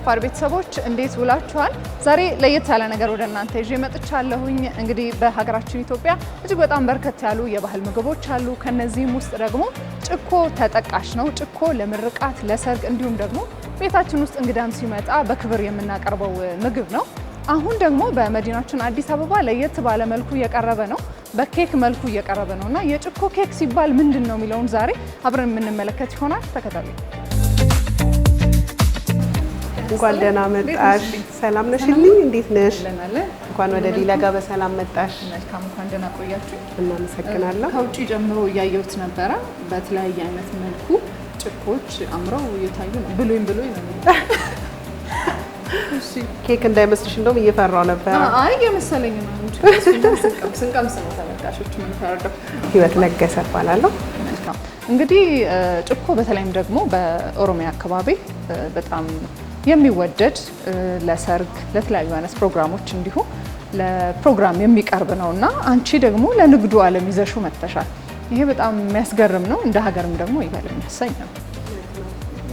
የአፋር ቤተሰቦች እንዴት ውላችኋል? ዛሬ ለየት ያለ ነገር ወደ እናንተ ይዤ መጥቻለሁኝ። እንግዲህ በሀገራችን ኢትዮጵያ እጅግ በጣም በርከት ያሉ የባህል ምግቦች አሉ። ከነዚህም ውስጥ ደግሞ ጭኮ ተጠቃሽ ነው። ጭኮ ለምርቃት፣ ለሰርግ እንዲሁም ደግሞ ቤታችን ውስጥ እንግዳም ሲመጣ በክብር የምናቀርበው ምግብ ነው። አሁን ደግሞ በመዲናችን አዲስ አበባ ለየት ባለ መልኩ እየቀረበ ነው። በኬክ መልኩ እየቀረበ ነውና የጭኮ ኬክ ሲባል ምንድነው የሚለውን ዛሬ አብረን የምንመለከት ይሆናል። ተከታተሉ። እንኳን ደህና መጣሽ። ሰላም ነሽልኝ? እንዴት ነሽ? እንኳን ወደ ዲላ ጋር በሰላም መጣሽ። መልካም፣ እንኳን ደህና ቆያችሁ። እናመሰግናለሁ። ከውጪ ጀምሮ እያየሁት ነበረ። በተለያየ አይነት መልኩ ጭኮች አምረው እየታዩ ነው። ብሉኝ ነው። እሺ፣ ኬክ እንዳይመስልሽ እንደውም እየፈራው ነበር። አይ የመሰለኝ ነው እንጂ ስንቀምስ ነው ተመልካቾች ምን ታረደው። ህይወት ለገሰ እባላለሁ። መልካም። እንግዲህ ጭኮ በተለይም ደግሞ በኦሮሚያ አካባቢ በጣም የሚወደድ ለሰርግ፣ ለተለያዩ አይነት ፕሮግራሞች እንዲሁ ለፕሮግራም የሚቀርብ ነውና አንቺ ደግሞ ለንግዱ ዓለም ይዘሽው መጥተሻል። ይሄ በጣም የሚያስገርም ነው። እንደ ሀገርም ደግሞ ይበል የሚያሰኝ ነው።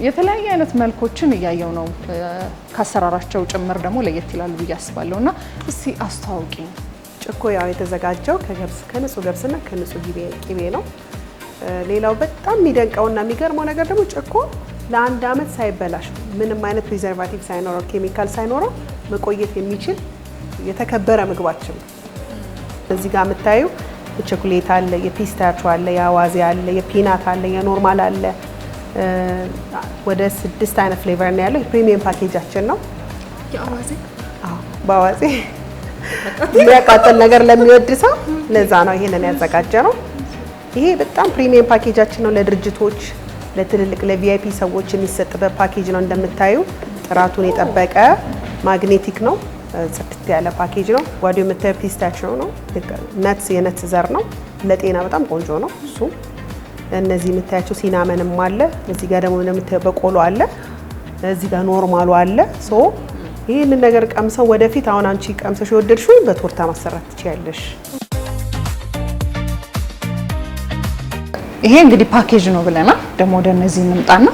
የተለያየ አይነት መልኮችን እያየው ነው። ካሰራራቸው ጭምር ደግሞ ለየት ይላሉ ብዬ አስባለሁና እስቲ አስተዋውቂ። ጭኮ ያው የተዘጋጀው ከንጹህ ገብስና ከንጹህ ቂቤ ነው። ሌላው በጣም የሚደንቀውና የሚገርመው ነገር ደግሞ ጭኮ ለአንድ አመት ሳይበላሽ ምንም አይነት ፕሪዘርቫቲቭ ሳይኖረው ኬሚካል ሳይኖረው መቆየት የሚችል የተከበረ ምግባችን ነው። እዚህ ጋር የምታዩ የቾኮሌት አለ፣ የፒስታቾ አለ፣ የአዋዜ አለ፣ የፒናት አለ፣ የኖርማል አለ። ወደ 6 አይነት ፍሌቨር ነው ያለው። የፕሪሚየም ፓኬጃችን ነው። የአዋዜ በአዋዜ የሚያቃጥል ነገር ለሚወድ ሰው ለዛ ነው ይሄንን ያዘጋጀ ነው። ይሄ በጣም ፕሪሚየም ፓኬጃችን ነው። ለድርጅቶች፣ ለትልልቅ ለቪአይፒ ሰዎች የሚሰጥበት ፓኬጅ ነው። እንደምታዩ ጥራቱን የጠበቀ ማግኔቲክ ነው። ጽድት ያለ ፓኬጅ ነው። ጓዴው የምታዩ ፒስታቸው ነው። ነትስ የነትስ ዘር ነው። ለጤና በጣም ቆንጆ ነው እሱ። እነዚህ የምታያቸው ሲናመንም አለ። እዚህ ጋር ደግሞ የምታየው በቆሎ አለ። እዚህ ጋር ኖርማሉ አለ። ሶ ይሄንን ነገር ቀምሰው ወደፊት አሁን አንቺ ቀምሰሽ የወደድሽው በቶርታ ማሰራት ትችያለሽ። ይሄ እንግዲህ ፓኬጅ ነው ብለናል። ደግሞ ወደ እነዚህ እንምጣና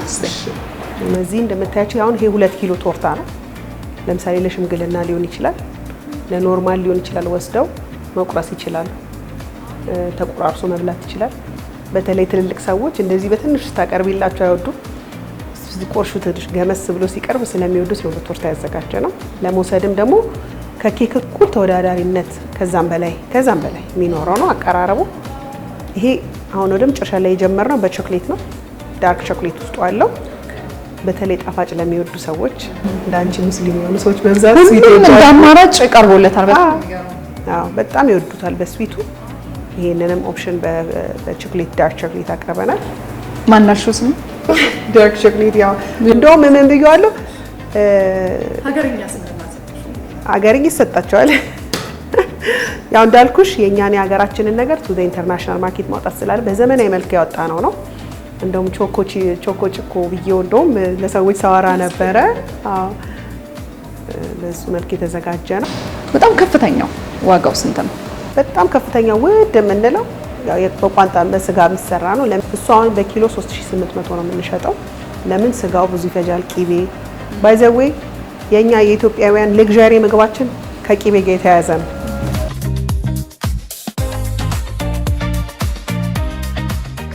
እነዚህ እንደምታያቸው አሁን ይሄ 2 ኪሎ ቶርታ ነው። ለምሳሌ ለሽምግልና ሊሆን ይችላል፣ ለኖርማል ሊሆን ይችላል። ወስደው መቁረስ ይችላል፣ ተቆራርሶ መብላት ይችላል። በተለይ ትልልቅ ሰዎች እንደዚህ በትንሽ ታቀርቢላቸው አይወዱም። ቆርሹ ትንሽ ገመስ ብሎ ሲቀርብ ስለሚወዱት ነው በቶርታ ያዘጋጀ ነው። ለመውሰድም ደግሞ ከኬክ እኩል ተወዳዳሪነት ከዛም በላይ የሚኖረው ነው አቀራረቡ። ይሄ አሁን ወደም ጭርሻ ላይ የጀመርነው በቾክሌት ነው። ዳርክ ቾክሌት ውስጡ አለው። በተለይ ጣፋጭ ለሚወዱ ሰዎች እንዳንቺ ሙስሊም የሆኑ ሰዎች በብዛት ስዊት አማራጭ ቀርቦለታል። በጣም ይወዱታል በስዊቱ። ይሄንንም ኦፕሽን በቾክሌት ዳርክ ቾክሌት አቅርበናል። ማናልሽው ስም ዳርክ ቾክሌት ያው እንደውም ምን ብየዋለሁ፣ ሀገርኛ ስም ማለት ሀገርኛ ይሰጣቸዋል። ያው እንዳልኩሽ የኛን የሀገራችንን ነገር ቱ ኢንተርናሽናል ማርኬት ማውጣት ስላለ በዘመናዊ መልክ ያወጣ ነው። እንደውም ቾኮ ጭኮ ብዬው እንደውም ለሰዎች ሰዋራ ነበረ። በሱ መልክ የተዘጋጀ ነው። በጣም ከፍተኛው ዋጋው ስንት ነው? በጣም ከፍተኛ ውድ የምንለው ያው በቋንጣ በስጋ የሚሰራ ነው። እሱ አሁን በኪሎ 3800 ነው የምንሸጠው። ለምን ስጋው ብዙ ይፈጃል። ቂቤ ባይ ዘ ዌይ የኛ የኢትዮጵያውያን ሌግዣሪ ምግባችን ከቂቤ ጋር የተያያዘ ነው።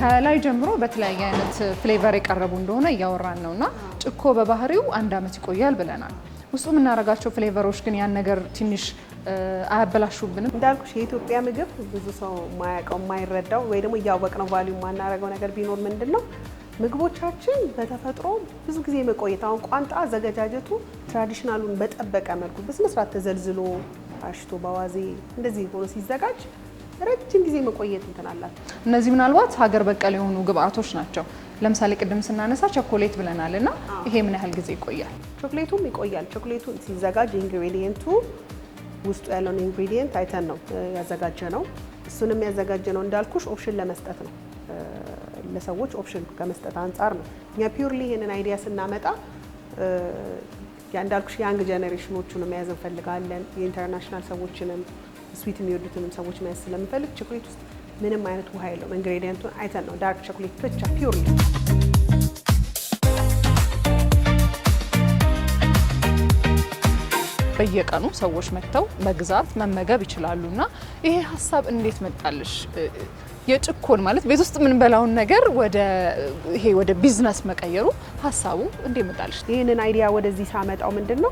ከላይ ጀምሮ በተለያየ አይነት ፍሌቨር የቀረቡ እንደሆነ እያወራን ነውና ጭኮ በባህሪው 1 አመት ይቆያል ብለናል። ውስጡ የምናደርጋቸው ፍሌቨሮች ግን ያን ነገር ትንሽ አያበላሹብንም? እንዳልኩሽ የኢትዮጵያ ምግብ ብዙ ሰው ማያውቀው የማይረዳው ወይ ደግሞ እያወቅነው ቫልዩ የማናደርገው ነገር ቢኖር ምንድነው ምግቦቻችን በተፈጥሮ ብዙ ጊዜ መቆየት። አሁን ቋንጣ አዘገጃጀቱ ትራዲሽናሉን በጠበቀ መልኩ በስነ ስርዓት ተዘልዝሎ አሽቶ በአዋዜ እንደዚህ ሆኖ ሲዘጋጅ ረጅም ጊዜ መቆየት እንትናላችሁ። እነዚህ ምናልባት ሀገር በቀል የሆኑ ግብአቶች ናቸው። ለምሳሌ ቅድም ስናነሳ ቾኮሌት ብለናልና ይሄ ምን ያህል ጊዜ ይቆያል? ቾኮሌቱም ይቆያል። ቾኮሌቱ ሲዘጋጅ ኢንግሪዲየንቱ ውስጡ ያለውን ኢንግሪዲየንት አይተን ነው ያዘጋጀ ነው። እሱንም ያዘጋጀ ነው እንዳልኩሽ ኦፕሽን ለመስጠት ነው። ለሰዎች ኦፕሽን ከመስጠት አንፃር ነው። እኛ ፒውርሊ ይሄንን አይዲያ ስናመጣ እንዳልኩሽ ያንግ ጄኔሬሽኖቹን መያዝ እንፈልጋለን። የኢንተርናሽናል ሰዎችንም ስዊት የሚወዱትንም ሰዎች መያዝ ስለምፈልግ ቾኮሌት ውስጥ ምንም አይነት ውሃ የለውም። ኢንግሪዲየንቱን አይተን ነው ዳርክ ቾኮሌት ብቻ ፒውርሊ በየቀኑ ሰዎች መጥተው መግዛት መመገብ ይችላሉና ይሄ ሀሳብ እንዴት መጣልሽ? የጭኮን ማለት ቤት ውስጥ የምንበላውን ነገር ወደ ቢዝነስ መቀየሩ ሀሳቡ እንዴት መጣልሽ? ይሄንን አይዲያ ወደዚህ ሳመጣው ምንድነው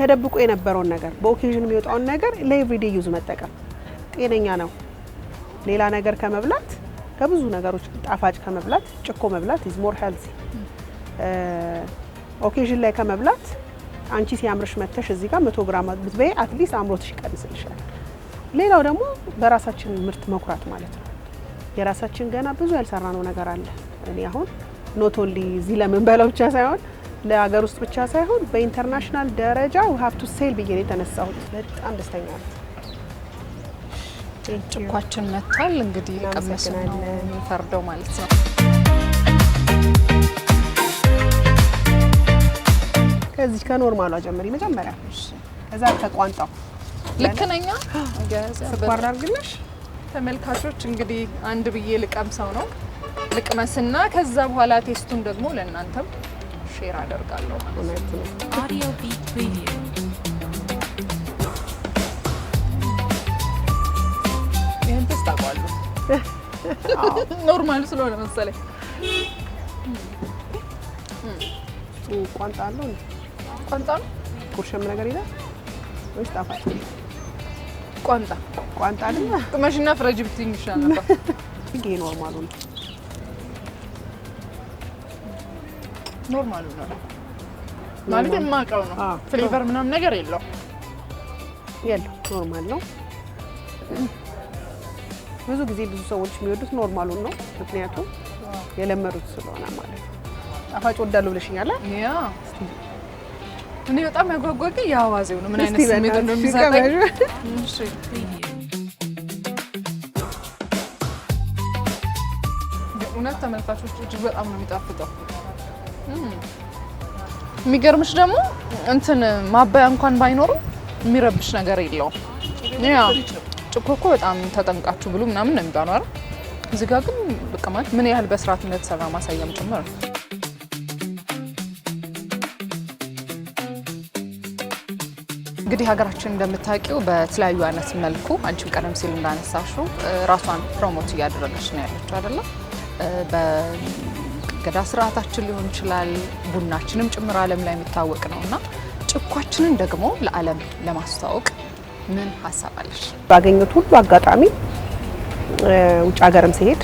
ተደብቆ የነበረውን ነገር በኦኬዥን የሚወጣውን ነገር ለኤቭሪዴይ ዩዝ መጠቀም ጤነኛ ነው። ሌላ ነገር ከመብላት ከብዙ ነገሮች ጣፋጭ ከመብላት ጭኮ መብላት is more healthy። ኦኬዥን ላይ ከመብላት አንቺ ሲያምርሽ መተሽ እዚህ ጋር 100 ግራም ብትበይ አትሊስት አምሮትሽ ይቀንስልሻል። ሌላው ደግሞ በራሳችን ምርት መኩራት ማለት ነው። የራሳችን ገና ብዙ ያልሰራነው ነገር አለ። እኔ አሁን ኖት ኦንሊ እዚህ ለምንበላው ብቻ ሳይሆን ለሀገር ውስጥ ብቻ ሳይሆን በኢንተርናሽናል ደረጃ we have to sell ብዬ ነው የተነሳሁት። በጣም ደስተኛ ነኝ። ጭኳችን መጥቷል። እንግዲህ ቀመስ ነው ፈርደው ማለት ነው። ከዚህ ከኖርማሏ ጀምሪ መጀመሪያ። ከዛ ከቋንጣው ልክ ነኝ። ስኳር አድርግልሽ። ተመልካቾች እንግዲህ አንድ ብዬ ልቀምሰው ነው ልቅመስና ከዛ በኋላ ቴስቱን ደግሞ ለእናንተም ሼር አደርጋለሁ ማለት ነው። Audio Beat Preview. ይሄን ቴስት አውቀዋለሁ። ኖርማል ስለሆነ መሰለኝ። ቋንጣ አለው እንዴ? ቋንጣ ነው ኩርሸም ነገር ይላል ወይስ ጣፋጭ? ቋንጣ አይደል? ቅመሽና ፍረጅ ብትይኝ ይሻል ነበር። ይሄ ኖርማሉ ነው። ኖርማሉ ነው ማለት የማውቀው ነው። ፍሌቨር ምናምን ነገር የለው። ኖርማል ነው። ብዙ ጊዜ ብዙ ሰዎች የሚወዱት ኖርማሉን ነው፣ ምክንያቱም የለመዱት ስለሆነ ማለት ነው። ጣፋጭ ወዳለሁ ብለሽኛል። ያ እኔ በጣም ያጓጓኝ የአዋዜው ነው። ምን አይነት ስሜት እንደሚሰጠኝ። እሺ እውነት ተመልካቾች እጅግ በጣም ነው የሚጣፍጠው። የሚገርምሽ ደግሞ እንትን ማባያ እንኳን ባይኖሩ የሚረብሽ ነገር የለውም። ያ ጭኮ እኮ በጣም ተጠንቃችሁ ብሉ ምናምን ነው የሚባለው አይደል? እዚህ ጋር ግን በቃ ማለት ምን ያህል በስርዓት እንደተሰራ ማሳያም ጭምር ነው። እንግዲህ ሀገራችን እንደምታውቂው በተለያዩ አይነት መልኩ አንቺም ቀደም ሲል እንዳነሳሽው ራሷን ፕሮሞት እያደረገች ነው ያለችው አይደለ? በገዳ ስርዓታችን ሊሆን ይችላል፣ ቡናችንም ጭምር ዓለም ላይ የሚታወቅ ነውና ጭኳችንን ደግሞ ለዓለም ለማስተዋወቅ ምን ሀሳብ አለሽ? ባገኘሁት ሁሉ አጋጣሚ ውጭ ሀገርም ሲሄድ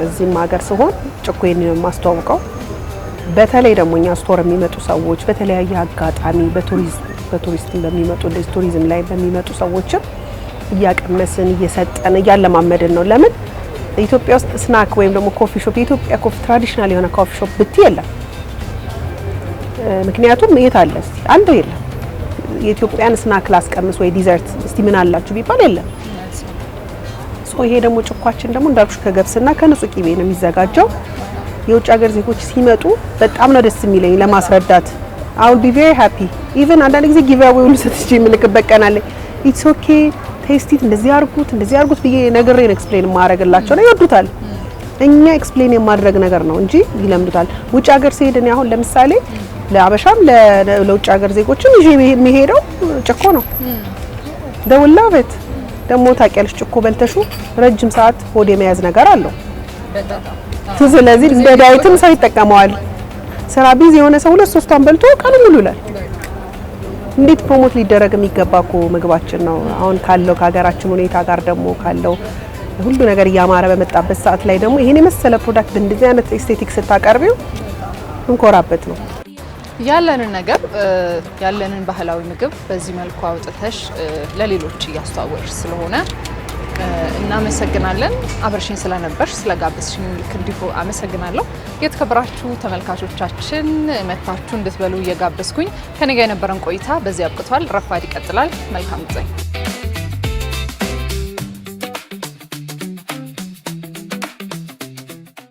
እዚህም ሀገር ሲሆን ጭኮዬን ማስተዋወቀው በተለይ ደግሞ እኛ ስቶር የሚመጡ ሰዎች በተለያየ አጋጣሚ በቱሪስት በሚመጡ እንደዚህ ቱሪዝም ላይ በሚመጡ ሰዎችም እያቀመስን እየሰጠን እያለማመድን ነው። ለምን ኢትዮጵያ ውስጥ ስናክ ወይም ደግሞ ኮፊ ሾፕ የኢትዮጵያ ኮፊ ትራዲሽናል የሆነ ኮፊ ሾፕ ብትይ የለም። ምክንያቱም የት አለ እስቲ አንድ የለም። የኢትዮጵያን ስናክ ላስቀምስ ወይ ዲዘርት እስቲ ምን አላችሁ ቢባል የለም። ይሄ ደግሞ ጭኳችን ደግሞ እንዳልኩሽ ከገብስና ከንጹህ ቂቤ ነው የሚዘጋጀው። የውጭ ሀገር ዜጎች ሲመጡ በጣም ነው ደስ የሚለኝ ለማስረዳት። I will be very happy even አንዳንድ ጊዜ ጊቭ አዌይ ሁሉ ሰጥቼ የምልክበት ቀን አለ። ኢትስ ኦኬ ቴስቲት እንደዚህ አድርጉት ብዬ ነግሬን ኤክስፕሌን ማድረግላቸው ነው ይወዱታል። እኛ ኤክስፕሌን የማድረግ ነገር ነው እንጂ ይለምዱታል። ውጭ ሀገር ሲሄድ እኔ አሁን ለምሳሌ ለአበሻም ለውጭ ሀገር ዜጎችም ይሄ የሚሄደው ጭኮ ነው። they will love it። ደግሞ ታውቂያለሽ ጭኮ በልተሹ ረጅም ሰዓት ሆድ የመያዝ ነገር አለው። ስለዚህ እንደ ዳይትም ሰው ይጠቀመዋል። ስራ ቢዚ የሆነ ሰው 2-3 በልቶ ቀን ሙሉ ይላል። እንዴት ፕሮሞት ሊደረግ የሚገባው ምግባችን ነው። አሁን ካለው ከሀገራችን ሁኔታ ጋር ደግሞ ካለው ሁሉ ነገር እያማረ በመጣበት ሰዓት ላይ ደግሞ ይሄን የመሰለ ፕሮዳክት እንደዚህ አይነት ኤስቴቲክስ ስታቀርቢው እንኮራበት ነው። ያለንን ነገር ያለንን ባህላዊ ምግብ በዚህ መልኩ አውጥተሽ ለሌሎች እያስተዋወቅሽ ስለሆነ እናመሰግናለን። አብረሽኝ ስለነበርሽ ስለጋበዝሽኝ ልክ እንዲሁ አመሰግናለሁ። የተከበራችሁ ተመልካቾቻችን መታችሁ እንድትበሉ እየጋበዝኩኝ ከኔ ጋር የነበረን ቆይታ በዚህ አብቅቷል። ረፋድ ይቀጥላል። መልካም ጊዜ